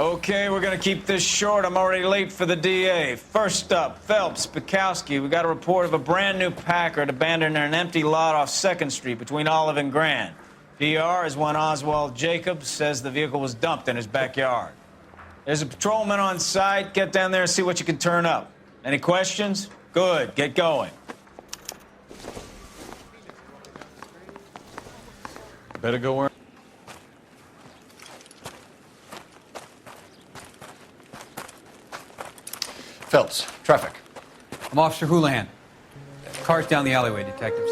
Okay, we're gonna keep this short. I'm already late for the DA. First up, Phelps, Bukowski. We got a report of a brand new Packard abandoned in an empty lot off 2nd Street between Olive and Grand. PR is one Oswald Jacobs says the vehicle was dumped in his backyard. There's a patrolman on site. Get down there and see what you can turn up. Any questions? Good, get going. Better go where... Phelps, traffic. I'm Officer Houlihan. Car's down the alleyway, detectives.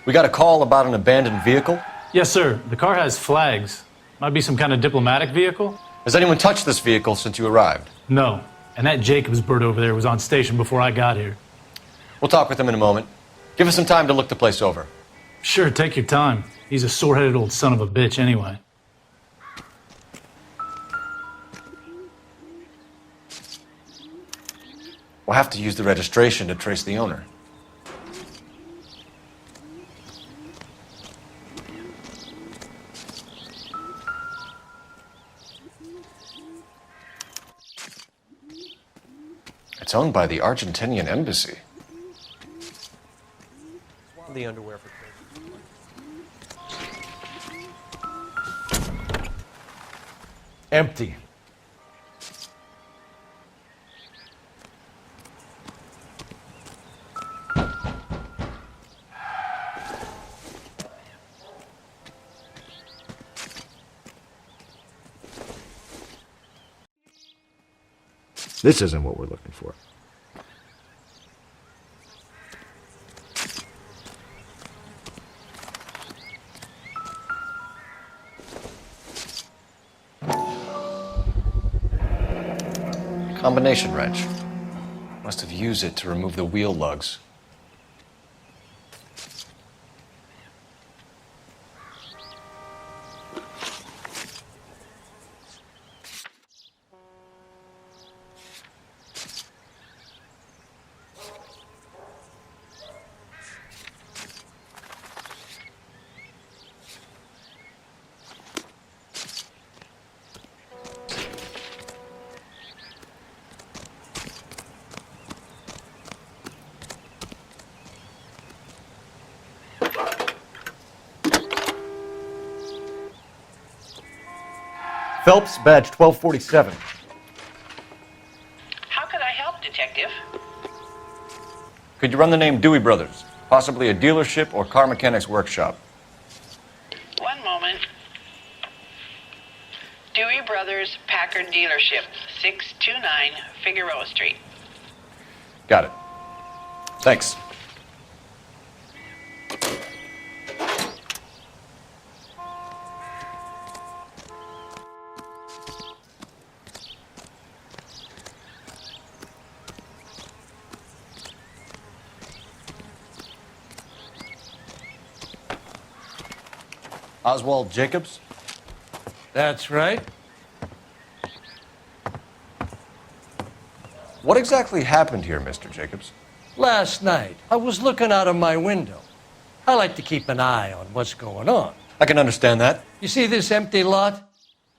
We got a call about an abandoned vehicle. Yes, sir. The car has flags. Might be some kind of diplomatic vehicle. Has anyone touched this vehicle since you arrived? No. And that Jacobs bird over there was on station before I got here. We'll talk with him in a moment. Give us some time to look the place over. Sure, take your time. He's a sore-headed old son of a bitch anyway. We'll have to use the registration to trace the owner. It's owned by the Argentinian embassy. The underwear for Empty. This isn't what we're looking for. Combination wrench. Must have used it to remove the wheel lugs. Phelps, badge 1247. How could I help, Detective? Could you run the name Dewey Brothers? Possibly a dealership or car mechanics workshop. One moment. Dewey Brothers Packard Dealership, 629 Figueroa Street. Got it. Thanks. Oswald Jacobs? That's right. What exactly happened here, Mr. Jacobs? Last night, I was looking out of my window. I like to keep an eye on what's going on. I can understand that. You see this empty lot?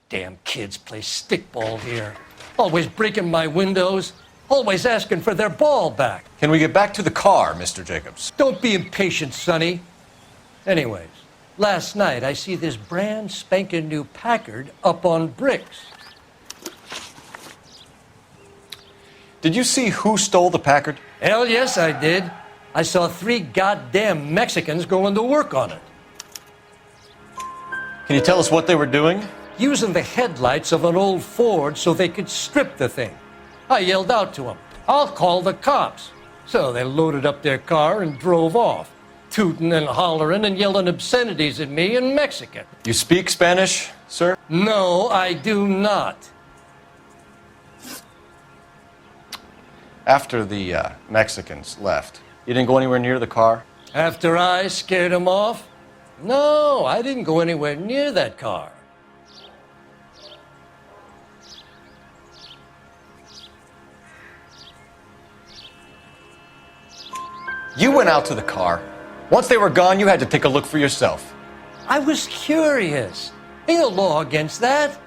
Damn kids play stickball here. Always breaking my windows. Always asking for their ball back. Can we get back to the car, Mr. Jacobs? Don't be impatient, Sonny. Anyways, last night I see this brand spanking new Packard up on bricks. Did you see who stole the Packard? Hell yes, I did. I saw 3 goddamn Mexicans going to work on it. Can you tell us what they were doing? Using the headlights of an old Ford so they could strip the thing. I yelled out to them, "I'll call the cops." So they loaded up their car and drove off, tooting and hollering and yelling obscenities at me in Mexican. You speak Spanish, sir? No, I do not. After the Mexicans left, you didn't go anywhere near the car? After I scared them off? No, I didn't go anywhere near that car. You went out to the car. Once they were gone, you had to take a look for yourself. I was curious. Ain't a law against that.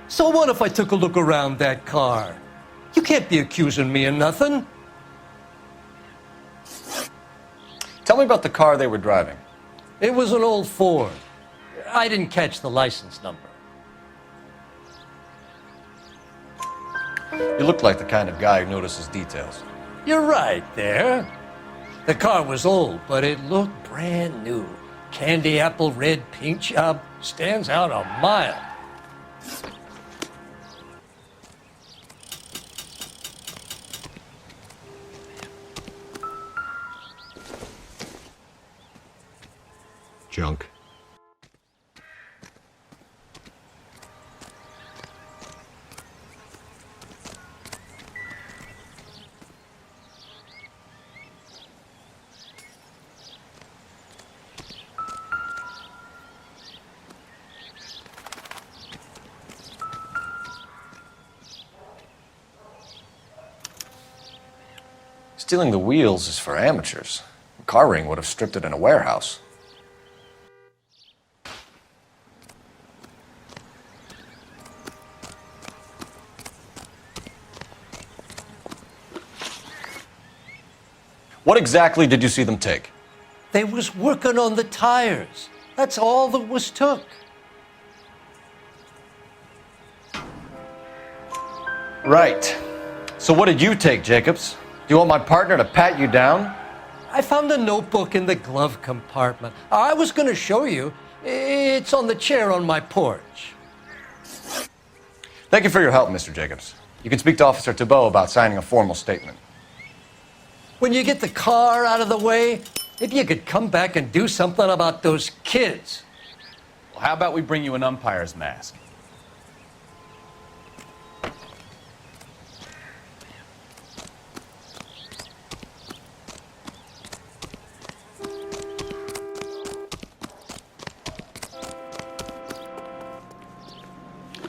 So what if I took a look around that car? You can't be accusing me of nothing. Tell me about the car they were driving. It was an old Ford. I didn't catch the license number. You look like the kind of guy who notices details. You're right there. The car was old, but it looked brand new. Candy apple red paint job stands out a mile. Junk. Stealing the wheels is for amateurs. A car ring would have stripped it in a warehouse. What exactly did you see them take? They was working on the tires. That's all that was took. Right. So what did you take, Jacobs? Do you want my partner to pat you down? I found a notebook in the glove compartment. I was going to show you. It's on the chair on my porch. Thank you for your help, Mr. Jacobs. You can speak to Officer Thibault about signing a formal statement. When you get the car out of the way, if you could come back and do something about those kids. Well, how about we bring you an umpire's mask?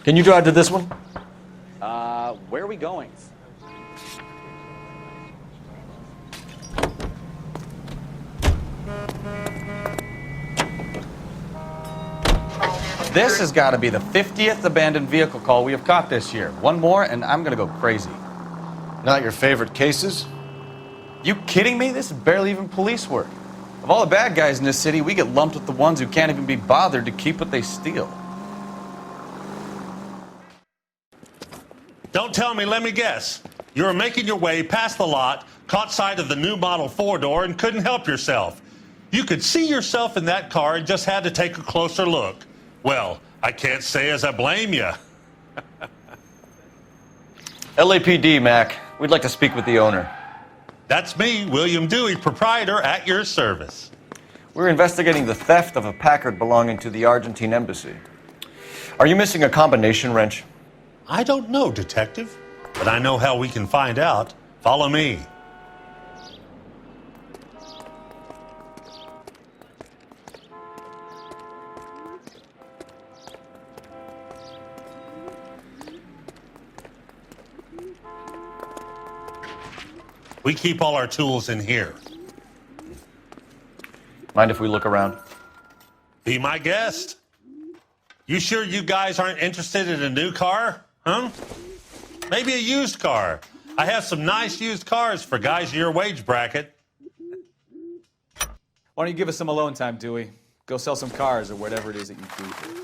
Can you drive to this one? Where are we going? This has got to be the 50th abandoned vehicle call we have caught this year. One more, and I'm going to go crazy. Not your favorite cases? You kidding me? This is barely even police work. Of all the bad guys in this city, we get lumped with the ones who can't even be bothered to keep what they steal. Don't tell me, let me guess. You were making your way past the lot, caught sight of the new model four-door, and couldn't help yourself. You could see yourself in that car and just had to take a closer look. Well, I can't say as I blame you. LAPD, Mac. We'd like to speak with the owner. That's me, William Dewey, proprietor, at your service. We're investigating the theft of a Packard belonging to the Argentine embassy. Are you missing a combination wrench? I don't know, Detective, but I know how we can find out. Follow me. We keep all our tools in here. Mind if we look around? Be my guest. You sure you guys aren't interested in a new car? Huh? Maybe a used car. I have some nice used cars for guys in your wage bracket. Why don't you give us some alone time, Dewey? Go sell some cars or whatever it is that you do.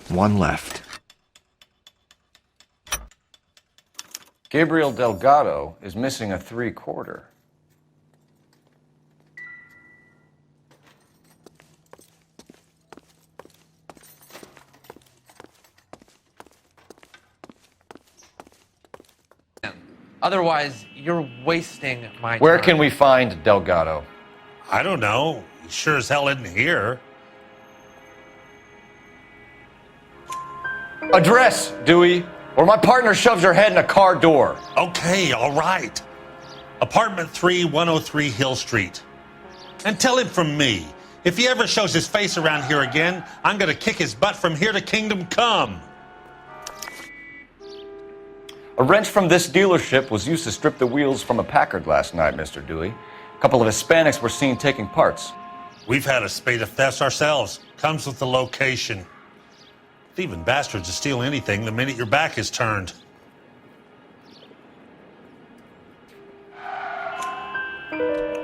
One left. Gabriel Delgado is missing a 3/4. Otherwise, you're wasting my time. Where can we find Delgado? I don't know. He sure as hell isn't here. Address, Dewey, or my partner shoves her head in a car door. Okay, all right. Apartment 3, 103 Hill Street. And tell him from me, if he ever shows his face around here again, I'm going to kick his butt from here to kingdom come. A wrench from this dealership was used to strip the wheels from a Packard last night, Mr. Dewey. A couple of Hispanics were seen taking parts. We've had a spate of thefts ourselves. Comes with the location. Thieving bastards will steal anything the minute your back is turned.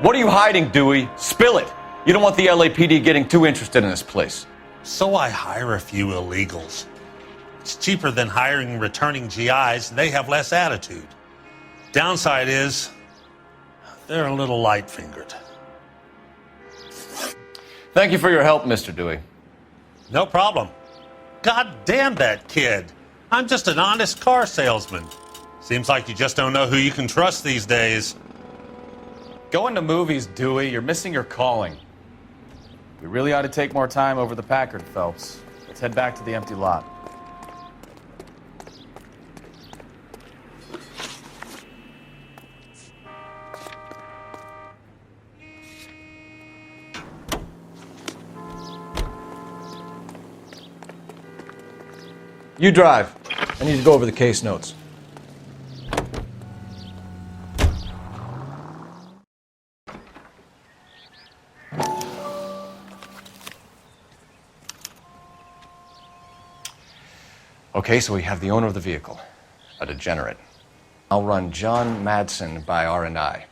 What are you hiding, Dewey? Spill it. You don't want the LAPD getting too interested in this place. So I hire a few illegals. It's cheaper than hiring returning GIs, and they have less attitude. Downside is, they're a little light-fingered. Thank you for your help, Mr. Dewey. No problem. God damn that kid. I'm just an honest car salesman. Seems like you just don't know who you can trust these days. Going to movies, Dewey. You're missing your calling. We really ought to take more time over the Packard, Phelps. Let's head back to the empty lot. You drive. I need to go over the case notes. Okay, so we have the owner of the vehicle, a degenerate. I'll run John Madsen by R&I.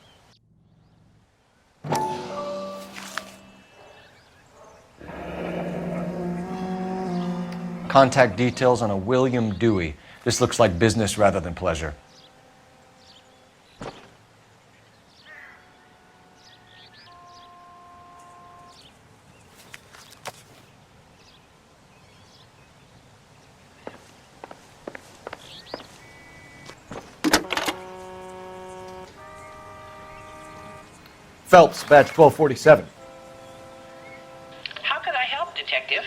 Contact details on a William Dewey. This looks like business rather than pleasure. Phelps, badge 1247. How could I help, Detective?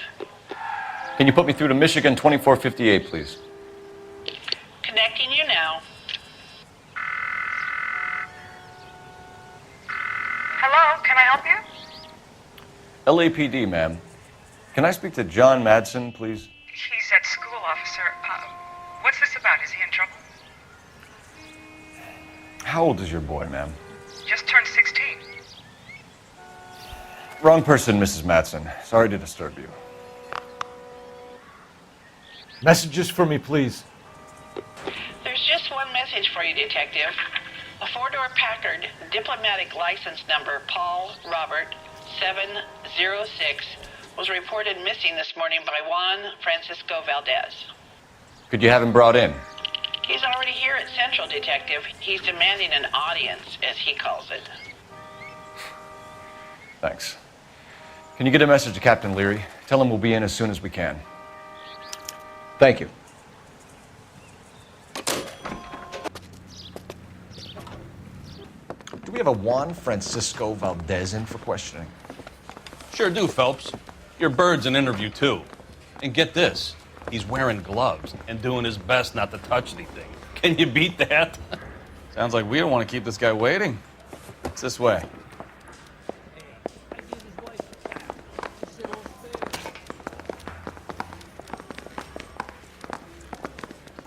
Can you put me through to Michigan 2458, please? Connecting you now. Hello, can I help you? LAPD, ma'am. Can I speak to John Madsen, please? He's at school, officer. What's this about? Is he in trouble? How old is your boy, ma'am? Just turned 16. Wrong person, Mrs. Madsen. Sorry to disturb you. Messages for me, please. There's just one message for you, Detective. A four-door Packard, diplomatic license number Paul Robert 706, was reported missing this morning by Juan Francisco Valdez. Could you have him brought in? He's already here at Central, Detective. He's demanding an audience, as he calls it. Thanks. Can you get a message to Captain Leary? Tell him we'll be in as soon as we can. Thank you. Do we have a Juan Francisco Valdez in for questioning? Sure do, Phelps. Your bird's an interview, too. And get this, he's wearing gloves and doing his best not to touch anything. Can you beat that? Sounds like we don't want to keep this guy waiting. It's this way.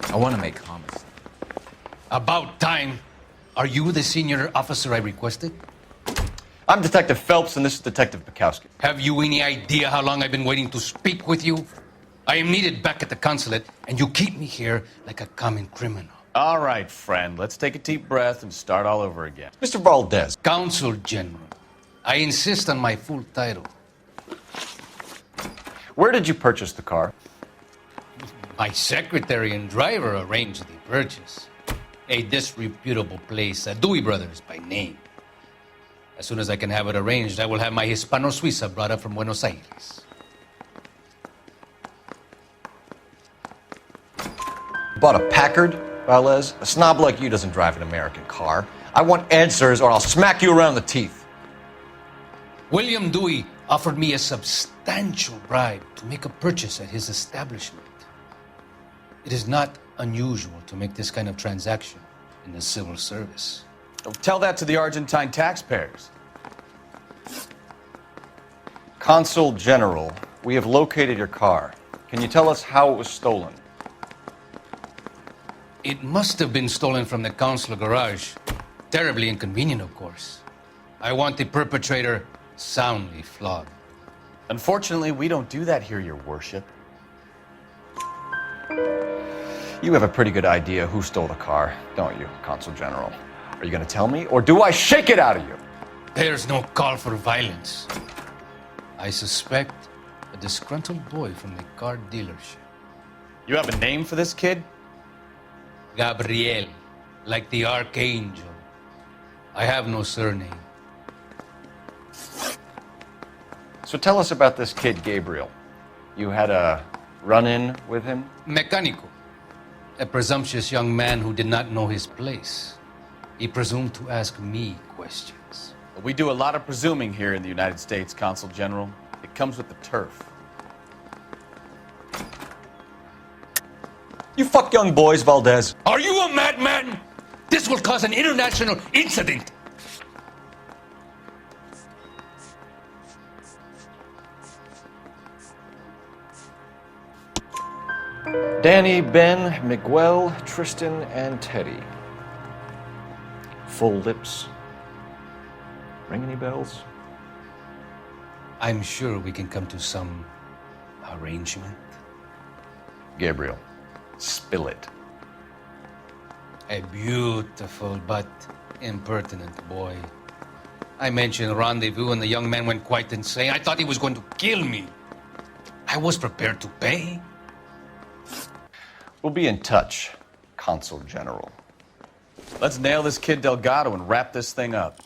I want to make homicide. About time. Are you the senior officer I requested? I'm Detective Phelps, and this is Detective Bukowski. Have you any idea how long I've been waiting to speak with you? I am needed back at the consulate, and you keep me here like a common criminal. All right, friend. Let's take a deep breath and start all over again. Mr. Valdez. Consul General. I insist on my full title. Where did you purchase the car? My secretary and driver arranged the purchase. A disreputable place, Dewey Brothers by name. As soon as I can have it arranged, I will have my Hispano Suiza brought up from Buenos Aires. Bought a Packard, Valdez? A snob like you doesn't drive an American car. I want answers or I'll smack you around the teeth. William Dewey offered me a substantial bribe to make a purchase at his establishment. It is not unusual to make this kind of transaction in the civil service. Tell that to the Argentine taxpayers. Consul General, we have located your car. Can you tell us how it was stolen? It must have been stolen from the consular garage. Terribly inconvenient, of course. I want the perpetrator soundly flogged. Unfortunately, we don't do that here, Your Worship. You have a pretty good idea who stole the car, don't you, Consul General? Are you going to tell me, or do I shake it out of you? There's no call for violence. I suspect a disgruntled boy from the car dealership. You have a name for this kid? Gabriel, like the archangel. I have no surname. So tell us about this kid, Gabriel. You had a run-in with him? Mecánico. A presumptuous young man who did not know his place. He presumed to ask me questions. We do a lot of presuming here in the United States, Consul General. It comes with the turf. You fuck young boys, Valdez. Are you a madman? This will cause an international incident. Danny, Ben, Miguel, Tristan, and Teddy. Full lips. Ring any bells? I'm sure we can come to some arrangement. Gabriel, spill it. A beautiful but impertinent boy. I mentioned rendezvous and the young man went quite insane. I thought he was going to kill me. I was prepared to pay. We'll be in touch, Consul General. Let's nail this kid Delgado and wrap this thing up.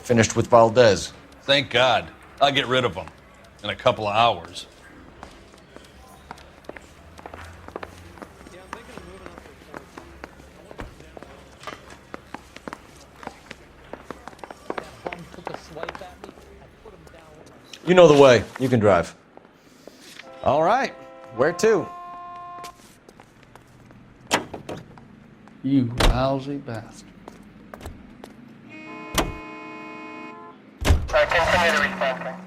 Finished with Valdez. Thank God. I'll get rid of him in a couple of hours. You know the way. You can drive. All right. Where to? You lousy bastard. Continue to respond.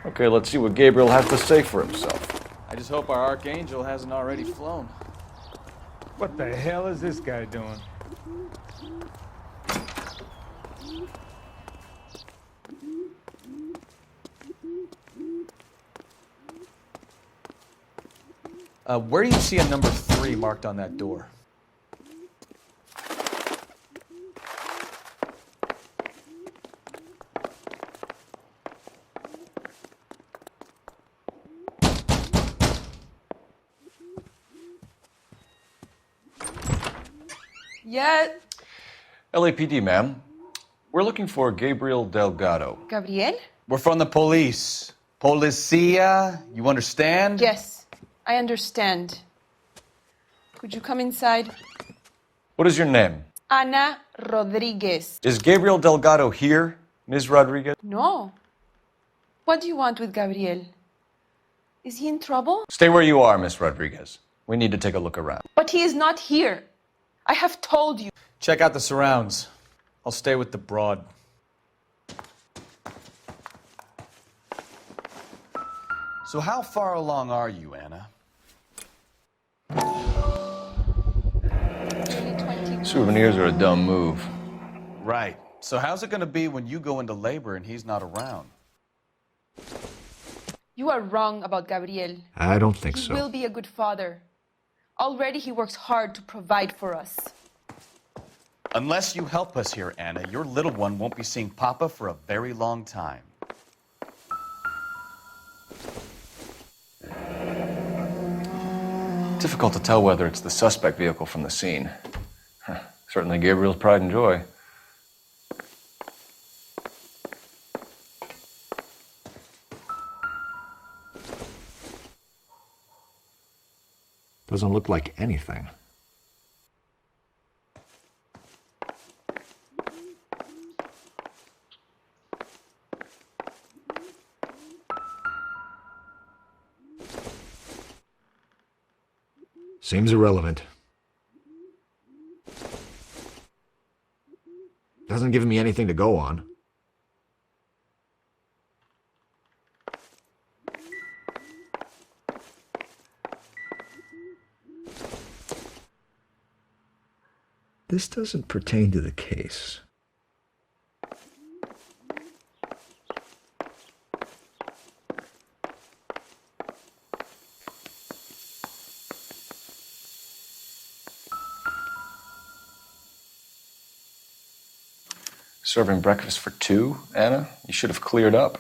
Okay, let's see what Gabriel has to say for himself. I just hope our archangel hasn't already flown. What the hell is this guy doing? Where do you see a number 3 marked on that door? Yeah. LAPD, ma'am. We're looking for Gabriel Delgado. Gabriel? We're from the police. Policia, you understand? Yes, I understand. Could you come inside? What is your name? Ana Rodriguez. Is Gabriel Delgado here, Ms. Rodriguez? No. What do you want with Gabriel? Is he in trouble? Stay where you are, Ms. Rodriguez. We need to take a look around. But he is not here. I have told you. Check out the surrounds. I'll stay with the broad. So how far along are you, Anna? Souvenirs are a dumb move. Right. So how's it going to be when you go into labor and he's not around? You are wrong about Gabriel. I don't think so. He will be a good father. Already he works hard to provide for us. Unless you help us here, Anna, your little one won't be seeing Papa for a very long time. Difficult to tell whether it's the suspect vehicle from the scene. Certainly Gabriel's pride and joy. Doesn't look like anything. Seems irrelevant. Doesn't give me anything to go on. This doesn't pertain to the case. Serving breakfast for two, Anna? You should have cleared up.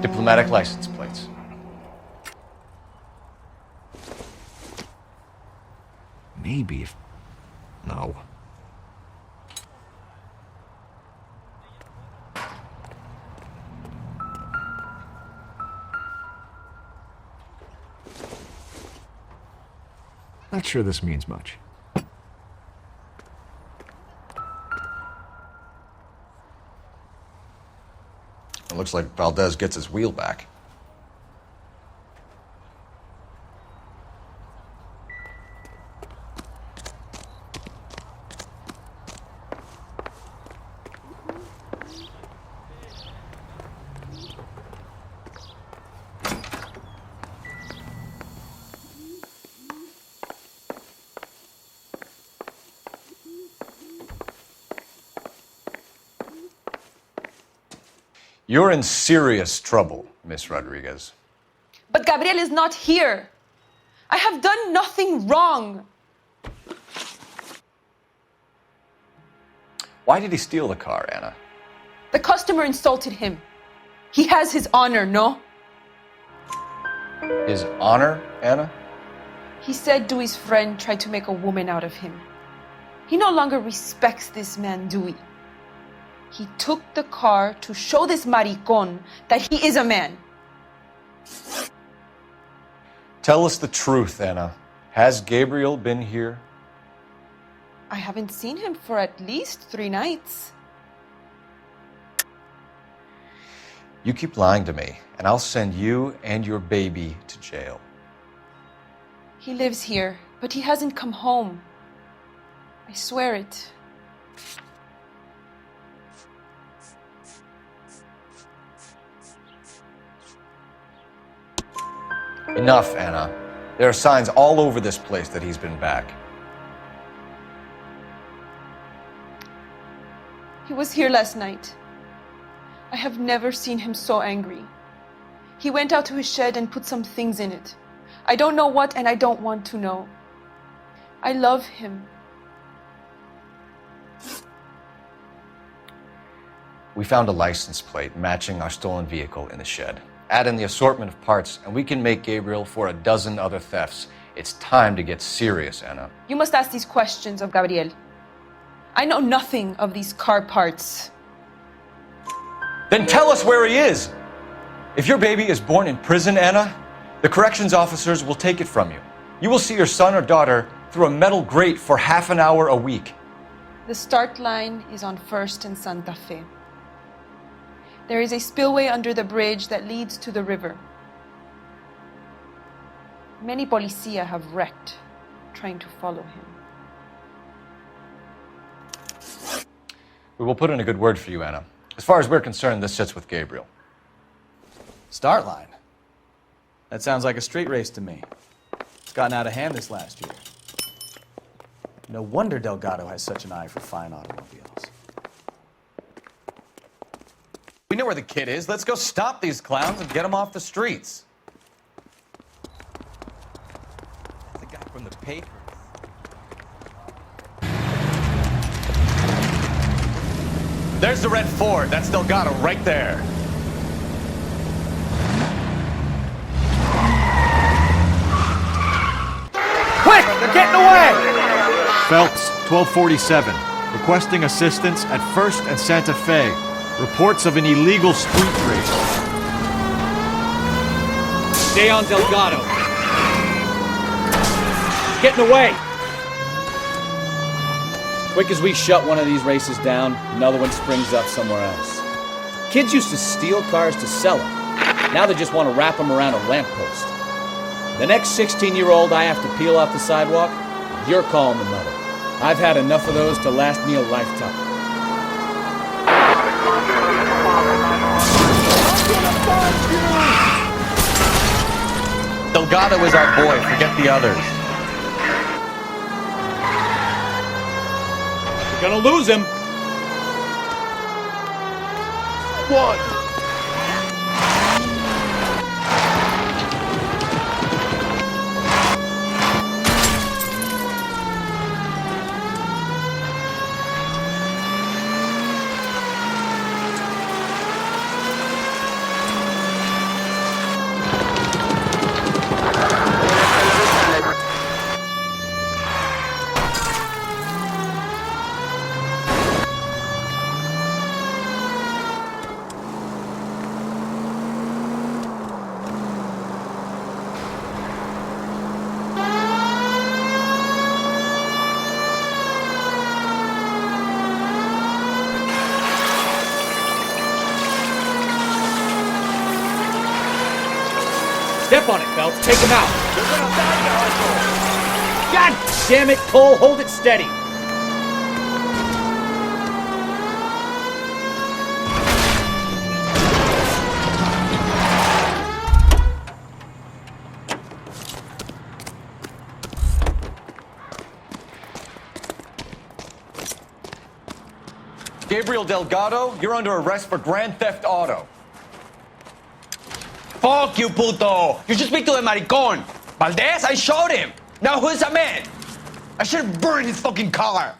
Diplomatic license plates. Maybe if... No. Not sure this means much. It looks like Valdez gets his wheel back. You're in serious trouble, Miss Rodriguez. But Gabriel is not here. I have done nothing wrong. Why did he steal the car, Anna? The customer insulted him. He has his honor, no? His honor, Anna? He said Dewey's friend tried to make a woman out of him. He no longer respects this man, Dewey. He took the car to show this maricón that he is a man. Tell us the truth, Anna. Has Gabriel been here? I haven't seen him for at least 3 nights. You keep lying to me, and I'll send you and your baby to jail. He lives here, but he hasn't come home. I swear it. Enough, Anna. There are signs all over this place that he's been back. He was here last night. I have never seen him so angry. He went out to his shed and put some things in it. I don't know what, and I don't want to know. I love him. We found a license plate matching our stolen vehicle in the shed. Add in the assortment of parts, and we can make Gabriel for a dozen other thefts. It's time to get serious, Anna. You must ask these questions of Gabriel. I know nothing of these car parts. Then tell us where he is! If your baby is born in prison, Anna, the corrections officers will take it from you. You will see your son or daughter through a metal grate for half an hour a week. The start line is on 1st and Santa Fe. There is a spillway under the bridge that leads to the river. Many policia have wrecked trying to follow him. We will put in a good word for you, Anna. As far as we're concerned, this sits with Gabriel. Start line. That sounds like a street race to me. It's gotten out of hand this last year. No wonder Delgado has such an eye for fine automobiles. We know where the kid is. Let's go stop these clowns and get them off the streets. The guy from the paper. There's the red Ford. That's Delgado right there. Quick! They're getting away! Phelps, 1247. Requesting assistance at 1st and Santa Fe. Reports of an illegal street race. Stay on Delgado. Getting away! Quick as we shut one of these races down, another one springs up somewhere else. Kids used to steal cars to sell them. Now they just want to wrap them around a lamppost. The next 16-year-old I have to peel off the sidewalk, you're calling the mother. I've had enough of those to last me a lifetime. Delgado is our boy. Forget the others. We're gonna lose him. What? Step on it, Phelps. Take him out. God damn it, Cole. Hold it steady. Gabriel Delgado, you're under arrest for grand theft auto. Fuck you, puto! You should speak to the maricon! Valdez, I showed him! Now who's a man? I should have burned his fucking car!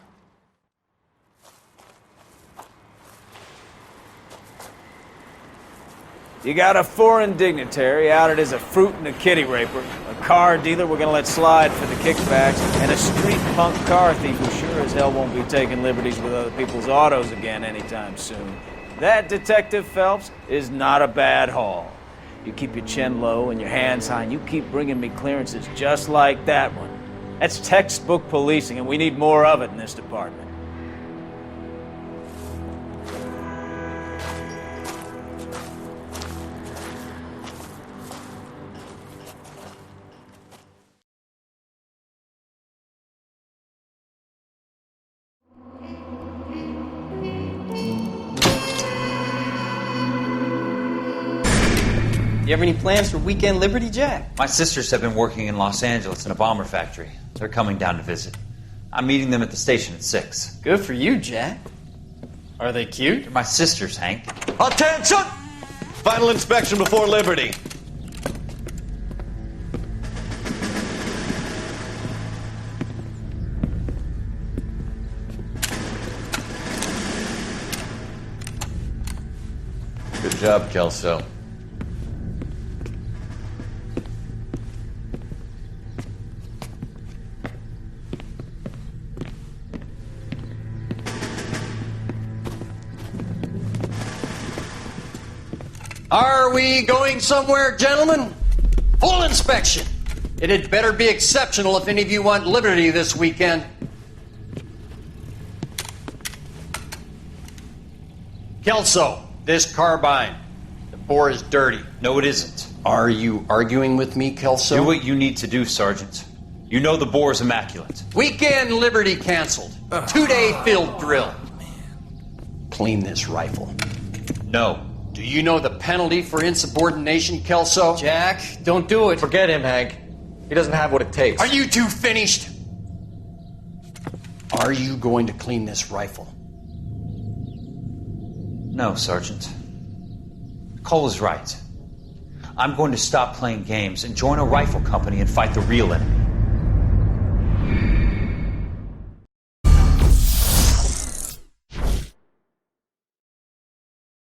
You got a foreign dignitary outed as a fruit and a kitty raper, a car dealer we're gonna let slide for the kickbacks, and a street punk car thief who sure as hell won't be taking liberties with other people's autos again anytime soon. That, Detective Phelps, is not a bad haul. You keep your chin low and your hands high, and you keep bringing me clearances just like that one. That's textbook policing, and we need more of it in this department. You have any plans for weekend Liberty, Jack? My sisters have been working in Los Angeles in a bomber factory. They're coming down to visit. I'm meeting them at the station at 6. Good for you, Jack. Are they cute? They're my sisters, Hank. Attention! Final inspection before Liberty. Good job, Kelso. Are we going somewhere, gentlemen? Full inspection. It had better be exceptional if any of you want liberty this weekend. Kelso, this carbine. The bore is dirty. No, it isn't. Are you arguing with me, Kelso? Do what you need to do, Sergeant. You know the bore is immaculate. Weekend liberty canceled. 2-day field drill. clean this rifle? No. Do you know the penalty for insubordination, Kelso? Jack, don't do it. Forget him, Hank. He doesn't have what it takes. Are you two finished? Are you going to clean this rifle? No, Sergeant. Cole is right. I'm going to stop playing games and join a rifle company and fight the real enemy.